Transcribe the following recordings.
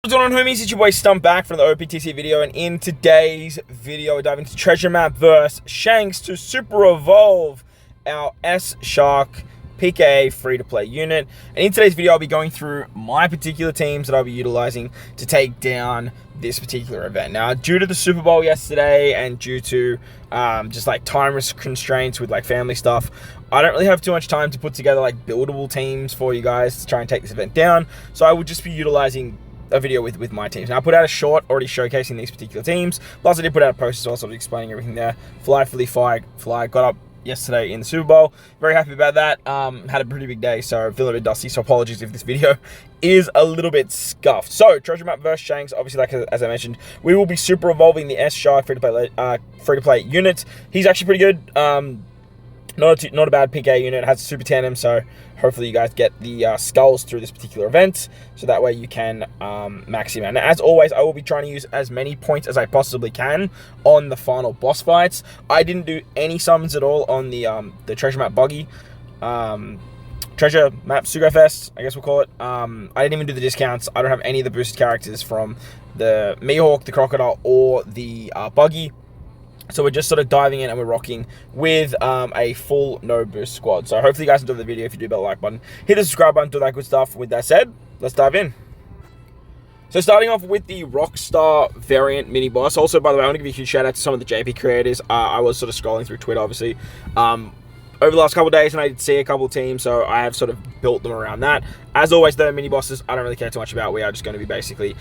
What's going on, homies? It's your boy Stump back from the OPTC video, and in today's video, we dive into Treasure Map versus Shanks to super evolve our S-Shark PK free-to-play unit. And in today's video, I'll be going through my particular teams that I'll be utilizing to take down this particular event. Now, due to the Super Bowl yesterday and due to just like time constraints with like family stuff, I don't really have too much time to put together like buildable teams for you guys to try and take this event down. So I will just be utilizing a video with my teams. Now, I put out a short already showcasing these particular teams. Plus, I did put out a post as well, so I was explaining everything there. Fly, got up yesterday in the Super Bowl. Very happy about that. Had a pretty big day, so feeling a bit dusty, so apologies if this video is a little bit scuffed. So, Treasure Map versus Shanks. Obviously, like as I mentioned, we will be super evolving the S-Shark free-to-play unit. He's actually pretty good. Not a bad PK unit. It has a super tandem, so hopefully you guys get the skulls through this particular event, so that way you can max him out. Now, as always, I will be trying to use as many points as I possibly can on the final boss fights. I didn't do any summons at all on the Treasure Map Buggy. Treasure Map Sugo Fest, I guess we'll call it. I didn't even do the discounts. I don't have any of the boosted characters from the Mihawk, the Crocodile, or the Buggy. So we're just sort of diving in and we're rocking with a full no boost squad. So hopefully you guys enjoy the video. If you do, hit the like button, hit the subscribe button, do that good stuff. With that said, let's dive in. So starting off with the Rockstar variant mini boss. Also, by the way, I want to give you a huge shout out to some of the JP creators. I was sort of scrolling through Twitter, obviously, over the last couple of days, and I did see a couple of teams, so I have sort of built them around that. As always, though, mini bosses, I don't really care too much about. We are just going to be basically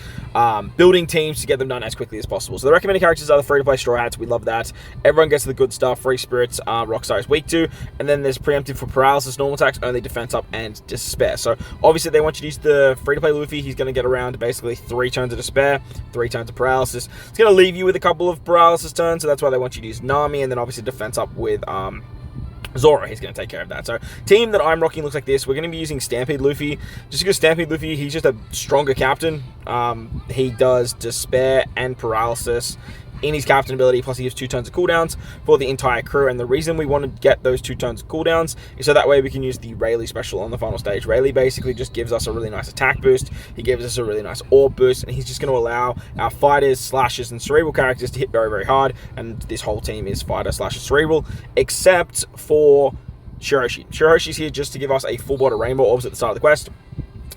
building teams to get them done as quickly as possible. So the recommended characters are the free-to-play Straw Hats. We love that. Everyone gets the good stuff. Free Spirits, Rockstar is weak to. And then there's Preemptive for Paralysis, Normal Attacks, Only Defense Up, and Despair. So obviously they want you to use the free-to-play Luffy. He's going to get around basically 3 turns of Despair, 3 turns of Paralysis. It's going to leave you with a couple of Paralysis turns, so that's why they want you to use Nami, and then obviously Defense Up with Zoro. He's going to take care of that. So, team that I'm rocking looks like this. We're going to be using Stampede Luffy. Just because Stampede Luffy, he's just a stronger captain. He does Despair and Paralysis in his captain ability, plus he gives 2 turns of cooldowns for the entire crew. And the reason we want to get those 2 turns of cooldowns is so that way we can use the Rayleigh special on the final stage. Rayleigh basically just gives us a really nice attack boost. He gives us a really nice orb boost, and he's just going to allow our fighters, slashers, and cerebral characters to hit very, very hard. And this whole team is fighter, slasher, cerebral, except for Shiroshi. Shiroshi's here just to give us a full board of rainbow orbs at the start of the quest.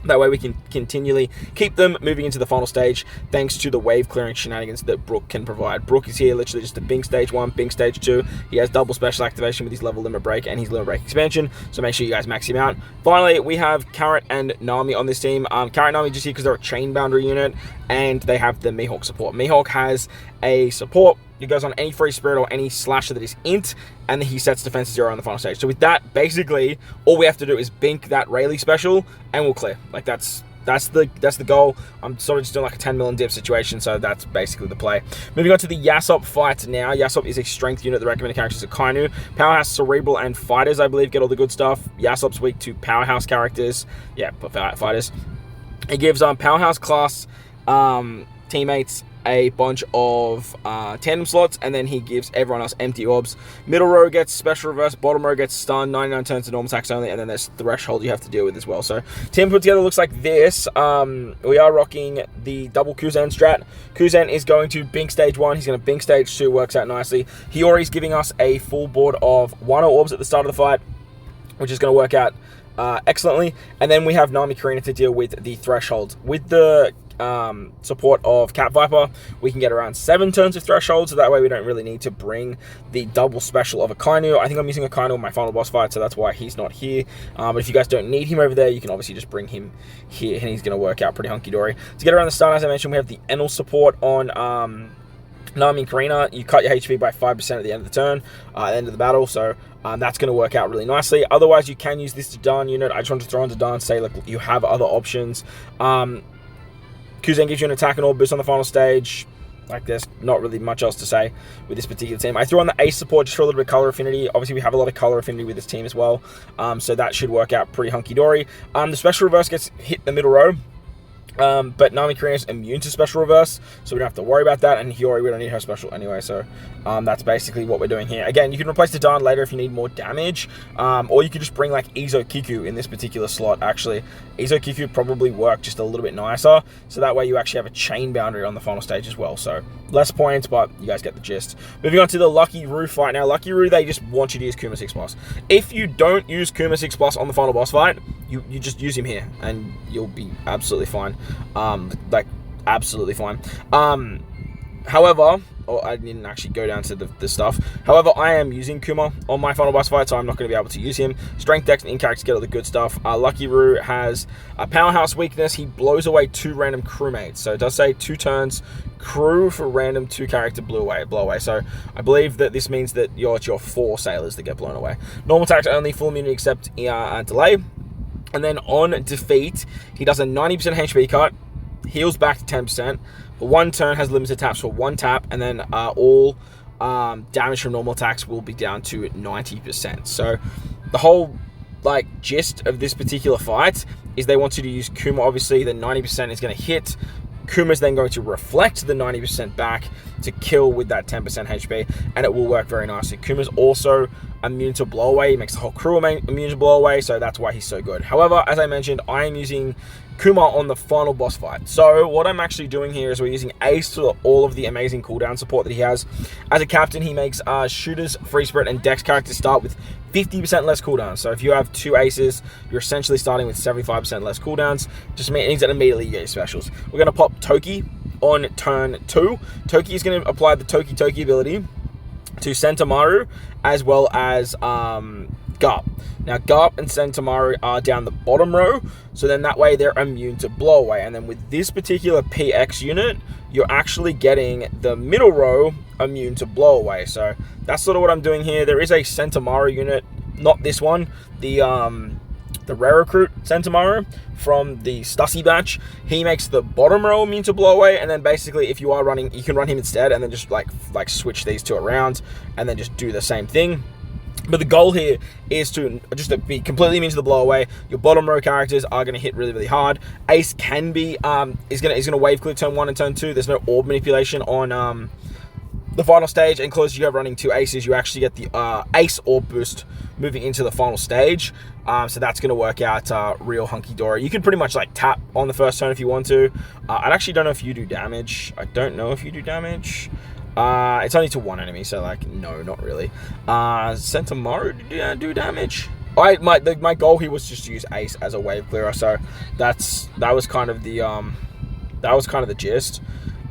That way we can continually keep them moving into the final stage thanks to the wave clearing shenanigans that Brook can provide. Brook is here literally just a Bing Stage 1, Bing Stage 2. He has double special activation with his level limit break and his limit break expansion, so make sure you guys max him out. Finally, we have Carrot and Nami on this team. Carrot and Nami just here because they're a chain boundary unit, and they have the Mihawk support. Mihawk has a support. It goes on any free spirit or any slasher that is int, and then he sets defense to 0 on the final stage. So with that, basically, all we have to do is bink that Rayleigh special, and we'll clear. Like that's the goal. I'm sort of just doing like a 10 million dip situation, so that's basically the play. Moving on to the Yasopp fight now. Yasopp is a strength unit. The recommended characters are Kainu, Powerhouse, Cerebral, and Fighters, I believe, get all the good stuff. Yasopp's weak to Powerhouse characters. Yeah, Fighters. It gives Powerhouse class teammates a bunch of tandem slots, and then he gives everyone else empty orbs. Middle row gets special reverse, bottom row gets stun, 99 turns to normal attacks only, and then there's threshold you have to deal with as well. So team put together looks like this. We are rocking the double Kuzen strat. Kuzen is going to Bink Stage 1, he's going to Bink Stage 2, works out nicely. Hiyori's giving us a full board of Wano orbs at the start of the fight, which is going to work out excellently. And then we have Nami Karina to deal with the threshold. With the support of Cat Viper, we can get around 7 turns of threshold, so that way we don't really need to bring the double special of a Kainu. I think I'm using a Kainu in my final boss fight, so that's why he's not here. But if you guys don't need him over there, you can obviously just bring him here, and he's going to work out pretty hunky-dory. To get around the stun, as I mentioned, we have the Enel support on Nami and Karina. You cut your HP by 5% at the end of the turn, at the end of the battle, so that's going to work out really nicely. Otherwise, you can use this to Dan unit. I just want to throw into Dan, say, look, you have other options. Kuzen gives you an attack and orb boost on the final stage. Like, there's not really much else to say with this particular team. I threw on the Ace support just for a little bit of color affinity. Obviously, we have a lot of color affinity with this team as well, so that should work out pretty hunky-dory. The special reverse gets hit in the middle row. But Nami Kurina is immune to special reverse, so we don't have to worry about that, and Hiyori, we don't need her special anyway, so that's basically what we're doing here. Again, you can replace the Dan later if you need more damage, or you could just bring like Izo Kiku in this particular slot, actually. Izo Kiku probably work just a little bit nicer, so that way you actually have a chain boundary on the final stage as well, so less points, but you guys get the gist. Moving on to the Lucky Roux fight. Now, Lucky Roux, they just want you to use Kuma 6+. If you don't use Kuma 6+ on the final boss fight, you just use him here, and you'll be absolutely fine. Like, absolutely fine. However, I didn't actually go down to the stuff. However, I am using Kuma on my final boss fight, so I'm not going to be able to use him. Strength, Dex, and in-character get all the good stuff. Lucky Roux has a powerhouse weakness. He blows away 2 random crewmates. So it does say 2 turns crew for random 2-character blow away. So I believe that this means that it's your 4 sailors that get blown away. Normal attacks only, full immunity except delay. And then on defeat, he does a 90% HP cut, heals back to 10%, for 1 turn, has limited taps for 1 tap, and then all damage from normal attacks will be down to 90%. So the whole gist of this particular fight is they want you to use Kuma. Obviously, the 90% is going to hit. Kuma's then going to reflect the 90% back to kill with that 10% HP, and it will work very nicely. Kuma's also immune to blow away. He makes the whole crew immune to blow away, so that's why he's so good. However, as I mentioned, I am using Kuma on the final boss fight. So what I'm actually doing here is we're using Ace to all of the amazing cooldown support that he has. As a captain, he makes shooters, free spirit, and dex characters start with 50% less cooldowns. So if you have 2 aces, you're essentially starting with 75% less cooldowns. Just means that immediately you get your specials. We're going to pop Toki on turn 2. Toki is going to apply the Toki ability to Sentomaru as well as Garp. Now, Garp and Sentomaru are down the bottom row, so then that way they're immune to blow away. And then with this particular PX unit, you're actually getting the middle row immune to blow away. So that's sort of what I'm doing here. There is a Sentomaru unit, not this one, the rare recruit Sentomaru from the Stussy batch. He makes the bottom row immune to blow away, and then basically if you are running, you can run him instead, and then just like switch these 2 around, and then just do the same thing. But the goal here is to just be completely immune to the blow away. Your bottom row characters are going to hit really, really hard. Ace can be is going to wave clear turn 1 and turn 2. There's no orb manipulation on the final stage, and close you have running 2 aces, you actually get the ace orb boost moving into the final stage. So that's going to work out real hunky-dory. You can pretty much tap on the first turn if you want to. I actually don't know if you do damage. I don't know if you do damage. It's only to 1 enemy, so no, not really. Sentomaru do damage. My goal here was just to use Ace as a wave clearer, so that was kind of the gist.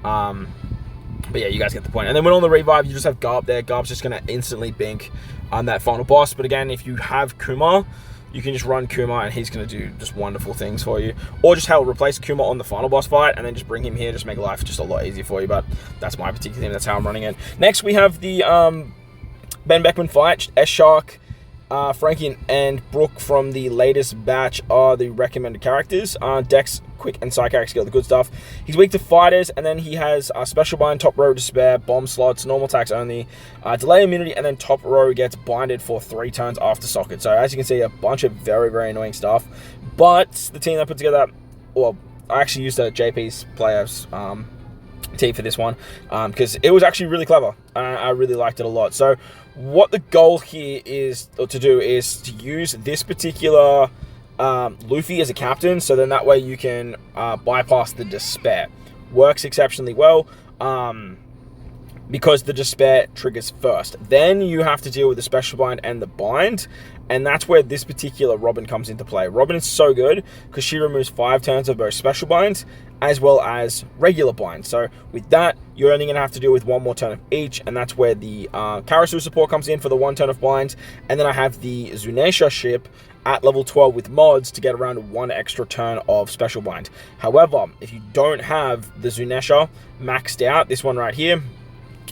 But yeah, you guys get the point. And then when on the revive, you just have Garp there. Garp's just going to instantly bink on that final boss. But again, if you have Kuma, you can just run Kuma and he's going to do just wonderful things for you. Or just replace Kuma on the final boss fight and then just bring him here, just make life just a lot easier for you. But that's my particular thing. That's how I'm running it. Next, we have the Ben Beckman fight. S-Shark, Frankie and Brooke from the latest batch are the recommended characters. Dex, Quick, and Psych characters get all the good stuff. He's weak to fighters, and then he has Special Bind, Top Row, Despair, Bomb Slots, Normal Attacks only, Delay Immunity, and then Top Row gets Binded for 3 turns after Socket. So as you can see, a bunch of very, very annoying stuff. But the team that put together, well, I actually used JP's players team for this one because it was actually really clever. I really liked it a lot. So what the goal here is to use this particular Luffy as a captain, so then that way you can bypass the Despair. Works exceptionally well because the Despair triggers first. Then you have to deal with the Special Bind and the Bind, and that's where this particular Robin comes into play. Robin is so good because she removes 5 turns of both Special Binds as well as regular Bind. So with that, you're only going to have to deal with 1 more turn of each, and that's where the Karasu support comes in for the 1 turn of Bind. And then I have the Zunesha ship at level 12 with mods to get around 1 extra turn of Special Bind. However, if you don't have the Zunesha maxed out, this one right here,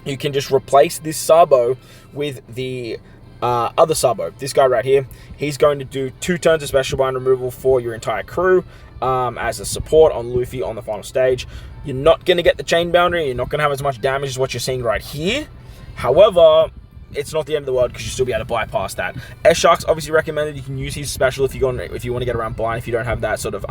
you can just replace this Sabo with the other Sabo. This guy right here, he's going to do 2 turns of Special Bind removal for your entire crew as a support on Luffy on the final stage. You're not going to get the chain boundary, you're not going to have as much damage as what you're seeing right here. However, it's not the end of the world because you'll still be able to bypass that. S-Shark's obviously recommended. You can use his special if you want to get around blind, if you don't have that sort of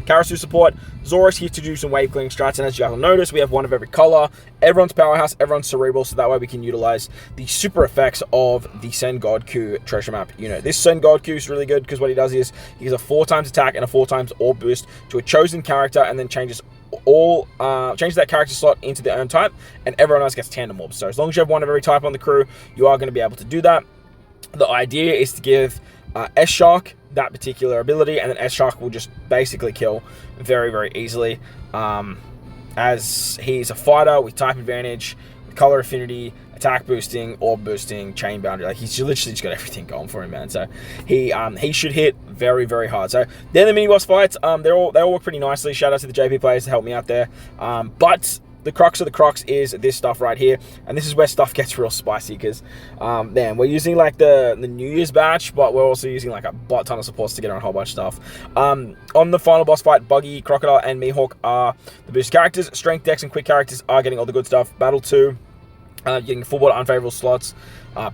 Karasu support. Zora's here to do some wave clearing strats, and as you guys will notice, we have one of every color. Everyone's powerhouse, everyone's cerebral, so that way we can utilize the super effects of the Sengoku treasure map unit. This Sengoku is really good because what he does is he gives a 4x attack and a 4x orb boost to a chosen character, and then changes that character slot into the earn type, and everyone else gets tandem orbs. So as long as you have one of every type on the crew, you are going to be able to do that. The idea is to give S-Shark that particular ability, and then S-Shark will just basically kill very, very easily. As he's a fighter with type advantage, with color affinity, attack boosting, orb boosting, chain boundary. Like, he's literally just got everything going for him, man. So he should hit very, very hard. So then the mini boss fights, they all work pretty nicely. Shout out to the JP players to help me out there. But the crux of the crux is this stuff right here, and this is where stuff gets real spicy because, man, we're using like the New Year's batch, but we're also using like a butt ton of supports to get on a whole bunch of stuff. On the final boss fight, Buggy, Crocodile, and Mihawk are the boost characters. Strength, Dex, and Quick characters are getting all the good stuff. Battle 2, getting full board unfavorable slots.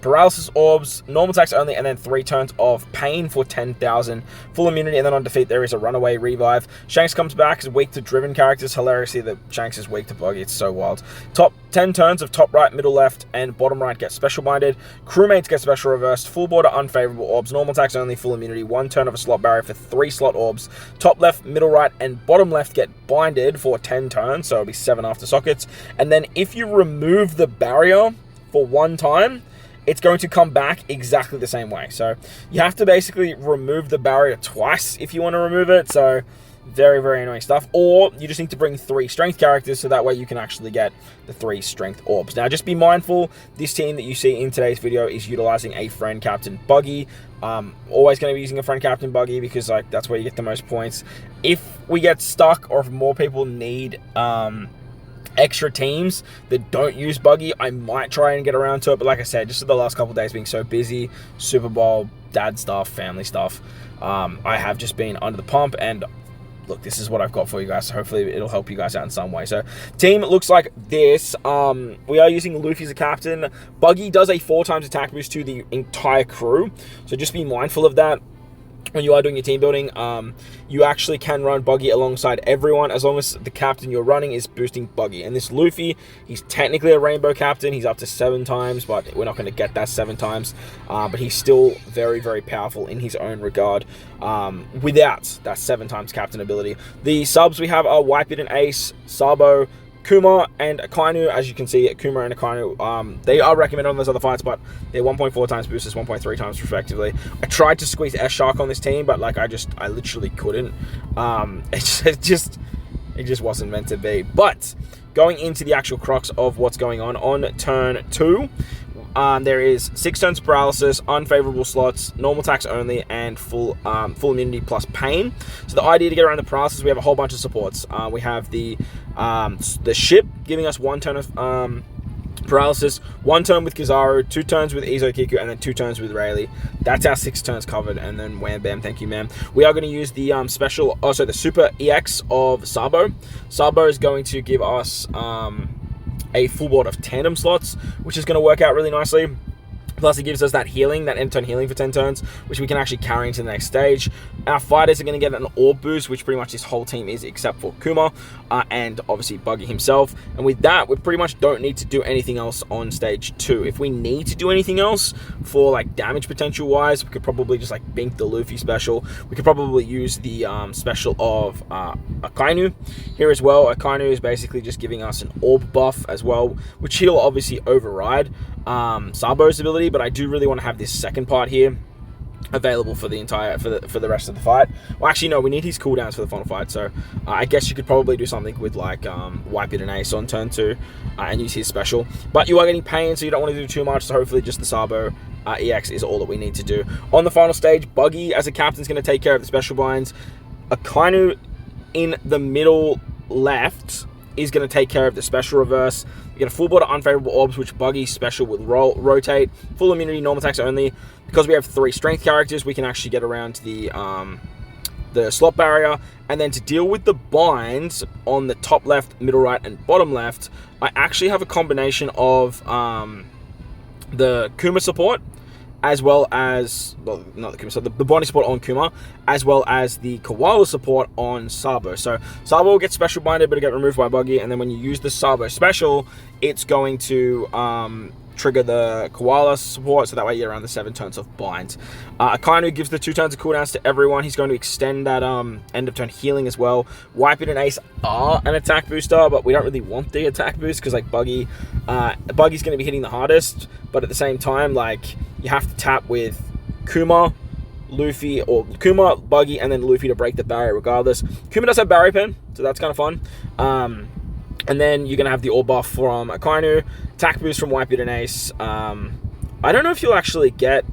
Paralysis orbs, normal attacks only, and then 3 turns of pain for 10,000. Full immunity, and then on defeat there is a runaway revive. Shanks comes back as weak to driven characters. Hilariously that Shanks is weak to Buggy, it's so wild. Top 10 turns of top right, middle left, and bottom right get special binded. Crewmates get special reversed. Full border unfavorable orbs, normal attacks only, full immunity, 1 turn of a slot barrier for 3 slot orbs. Top left, middle right, and bottom left get binded for 10 turns, so it'll be 7 after sockets. And then if you remove the barrier for 1 time, it's going to come back exactly the same way. So you have to basically remove the barrier twice if you want to remove it. So very, very annoying stuff. Or you just need to bring 3 strength characters so that way you can actually get the 3 strength orbs. Now just be mindful, this team that you see in today's video is utilizing a friend captain Buggy. Always going to be using a friend captain Buggy because like that's where you get the most points. If we get stuck or if more people need extra teams that don't use Buggy, I might try and get around to it, but like I said, just the last couple of days being so busy, Super Bowl, dad stuff, family stuff, I have just been under the pump, and look, this is what I've got for you guys, so hopefully it'll help you guys out in some way. So team looks like this. We are using Luffy as a captain. Buggy does a 4x attack boost to the entire crew, so just be mindful of that when you are doing your team building. You actually can run Buggy alongside everyone as long as the captain you're running is boosting Buggy. And this Luffy, he's technically a rainbow captain. He's up to 7 times, but we're not going to get that 7 times. But he's still very, very powerful in his own regard without that 7 times captain ability. The subs we have are Wipe It and Ace, Sabo, Kuma, and Akainu. As you can see, Kuma and Akainu, they are recommended on those other fights, but they're 1.4 times boosters, 1.3 times respectively. I tried to squeeze S-Shark on this team, but like I literally couldn't. It just wasn't meant to be. But going into the actual crux of what's going on turn 2, there is 6 turns of paralysis, unfavorable slots, normal attacks only, and full immunity plus pain. So the idea to get around the paralysis, we have a whole bunch of supports. We have the ship giving us 1 turn of paralysis, 1 turn with Kizaru, 2 turns with Izukiku, and then 2 turns with Rayleigh. That's our 6 turns covered, and then wham bam, thank you ma'am. We are going to use the the super EX of Sabo. Sabo is going to give us a full board of tandem slots, which is going to work out really nicely. Plus, it gives us that healing, that end turn healing for 10 turns, which we can actually carry into the next stage. Our fighters are going to get an orb boost, which pretty much this whole team is, except for Kuma, and obviously Buggy himself. And with that, we pretty much don't need to do anything else on stage 2. If we need to do anything else for like damage potential wise, we could probably just like bink the Luffy special. We could probably use the special of Akainu here as well. Akainu is basically just giving us an orb buff as well, which he'll obviously override Sabo's ability, but I do really want to have this second part here available for the entire for the rest of the fight. Well, actually no, we need his cooldowns for the final fight, so I guess you could probably do something with like Wipe It and Ace on turn 2 and use his special, but you are getting pain, so you don't want to do too much, so hopefully just the Sabo EX is all that we need to do. On the final stage, Buggy as a captain is going to take care of the special binds. Akainu in the middle left is going to take care of the special reverse. You get a full board of unfavorable orbs, which Buggy's special will rotate. Full immunity, normal attacks only. Because we have 3 strength characters, we can actually get around the slot barrier. And then to deal with the binds on the top left, middle right, and bottom left, I actually have a combination of the Kuma support, as well as, well, not the Kuma, so the body support on Kuma, as well as the Koala support on Sabo. So Sabo will get special binded, but it'll get removed by Buggy, and then when you use the Sabo special, it's going to trigger the Koala support, so that way you get around the 7 turns of bind. Akainu gives the 2 turns of cooldowns to everyone. He's going to extend that end of turn healing as well. Wipe It and Ace are an attack booster, but we don't really want the attack boost because like Buggy's going to be hitting the hardest, but at the same time, like, you have to tap with Kuma, Luffy, or Kuma, Buggy, and then Luffy to break the barrier regardless. Kuma does have barrier pin, so that's kind of fun. And then you're going to have the Orb buff from Akainu, attack boost from Wipe It and Ace. I don't know if you'll actually get...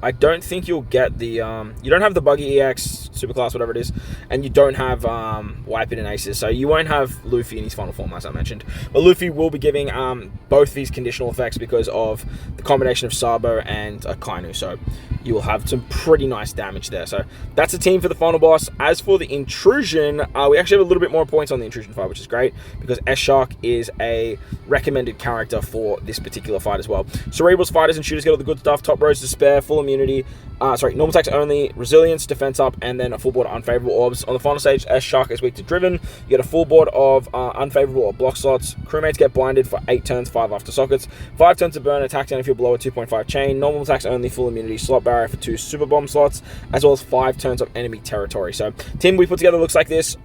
I don't think you'll get the... you don't have the Buggy EX, Superclass, whatever it is, and you don't have Wipe It and Aces, so you won't have Luffy in his final form, as I mentioned. But Luffy will be giving both these conditional effects because of the combination of Sabo and Akainu, so you will have some pretty nice damage there. So that's the team for the final boss. As for the Intrusion, we actually have a little bit more points on the Intrusion fight, which is great because S-Shark is a recommended character for this particular fight as well. Cerebral's fighters and shooters get all the good stuff. Top rows Despair, full immunity, normal attacks only, resilience, defense up, and then a full board of unfavorable orbs. On the final stage, S-Shark is weak to driven. You get a full board of unfavorable or block slots. Crewmates get blinded for 8 turns, 5 after sockets. 5 turns to burn, attack down if you're below a 2.5 chain. Normal attacks only, full immunity, slot barrier for 2 super bomb slots, as well as 5 turns of enemy territory. So, team we put together looks like this.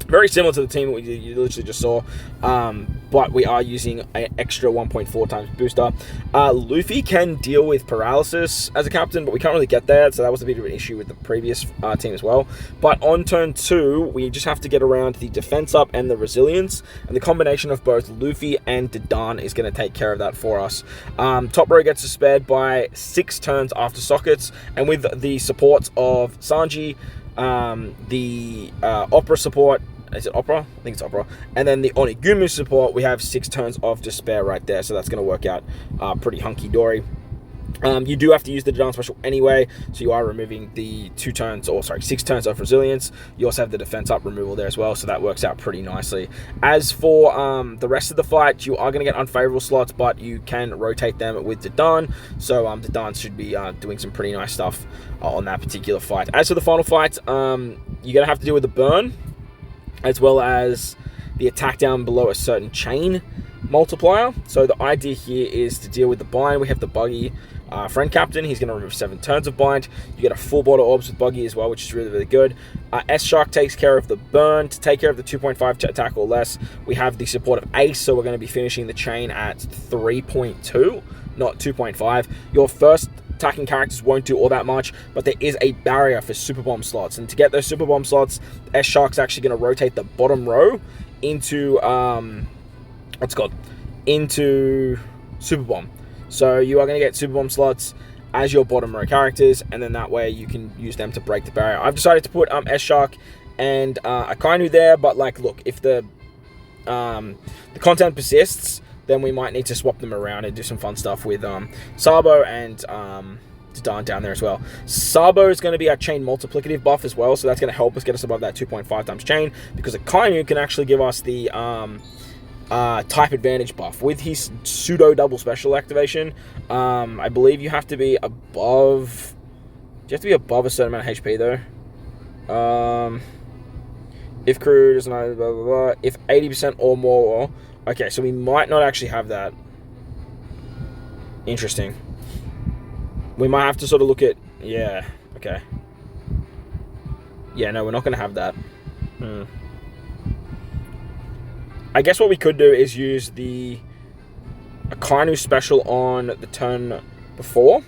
Very similar to the team you literally just saw, but we are using an extra 1.4 times booster. Luffy can deal with paralysis as a captain, but we can't really get that, so that was a bit of an issue with the previous team as well. But on turn 2, we just have to get around the defense up and the resilience, and the combination of both Luffy and Dineen is going to take care of that for us. Top row gets spared by 6 turns after sockets, and with the supports of Sanji, the Opera support, is it Opera? I think it's Opera. And then the Onigumu support, we have 6 turns of despair right there, so that's going to work out pretty hunky-dory. You do have to use the Dineen special anyway, so you are removing the 6 turns of resilience. You also have the defense up removal there as well, so that works out pretty nicely. As for the rest of the fight, you are going to get unfavorable slots, but you can rotate them with Dineen, so Dineen should be doing some pretty nice stuff on that particular fight. As for the final fight, you're going to have to deal with the burn, as well as the attack down below a certain chain multiplier. So the idea here is to deal with the bind. We have the Buggy friend captain. He's going to remove 7 turns of bind. You get a full board of orbs with Buggy as well, which is really, really good. S-Shark takes care of the burn. To take care of the 2.5 attack or less, we have the support of Ace, so we're going to be finishing the chain at 3.2, not 2.5. Your first attacking characters won't do all that much, but there is a barrier for super bomb slots, and to get those super bomb slots, S-Shark's actually going to rotate the bottom row into into super bomb. So you are going to get super bomb slots as your bottom row characters, and then that way you can use them to break the barrier. I've decided to put S-Shark and Akainu there, but like, look, if the content persists, then we might need to swap them around and do some fun stuff with Sabo and Dineen down there as well. Sabo is going to be our chain multiplicative buff as well, so that's going to help us get us above that 2.5 times chain, because Akainu can actually give us the type advantage buff. With his pseudo double special activation, I believe you have to be above... Do you have to be above a certain amount of HP though? If crew doesn't know, blah, blah, blah. If 80% or more... Okay, so we might not actually have that. Interesting. We might have to sort of look at... Yeah, okay. Yeah, no, we're not going to have that. I guess what we could do is use the Akainu special on the turn before.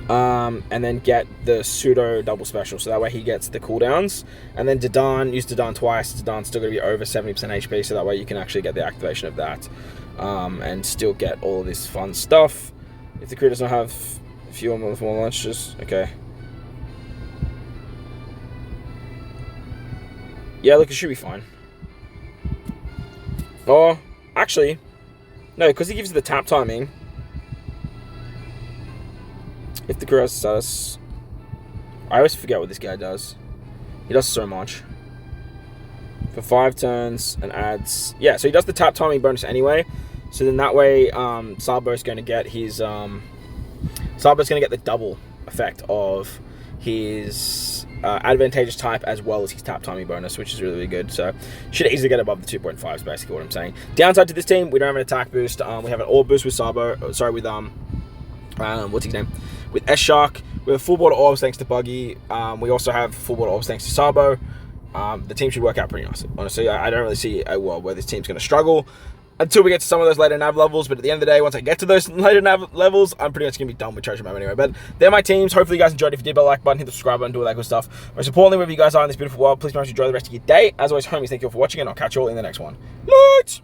And then get the pseudo double special, so that way he gets the cooldowns. And then use Dineen twice. Dineen's still going to be over 70% HP, so that way you can actually get the activation of that. And still get all of this fun stuff. If the crew doesn't have a few more launches, okay. Yeah, look, it should be fine. Oh, actually, no, because he gives you the tap timing. If the crew has status, I always forget what this guy does. He does so much. For 5 turns and adds... Yeah, so he does the tap timing bonus anyway. So then that way, Sabo's going to get his... Sabo's going to get the double effect of his advantageous type as well as his tap timing bonus, which is really, really good. So should easily get above the 2.5 is basically what I'm saying. Downside to this team, we don't have an attack boost. We have an all boost with Sabo. Sorry, with what's his name? With S-Shark. We have full board orbs thanks to Buggy. We also have full board orbs thanks to Sabo. The team should work out pretty nicely. Honestly, I don't really see a world where this team's going to struggle until we get to some of those later nav levels. But at the end of the day, once I get to those later nav levels, I'm pretty much going to be done with Treasure Map anyway. But they're my teams. Hopefully you guys enjoyed. If you did, hit the like button, hit the subscribe button, do all that good stuff. Most importantly, wherever you guys are in this beautiful world, please make sure you enjoy the rest of your day. As always, homies, thank you all for watching, and I'll catch you all in the next one. Let's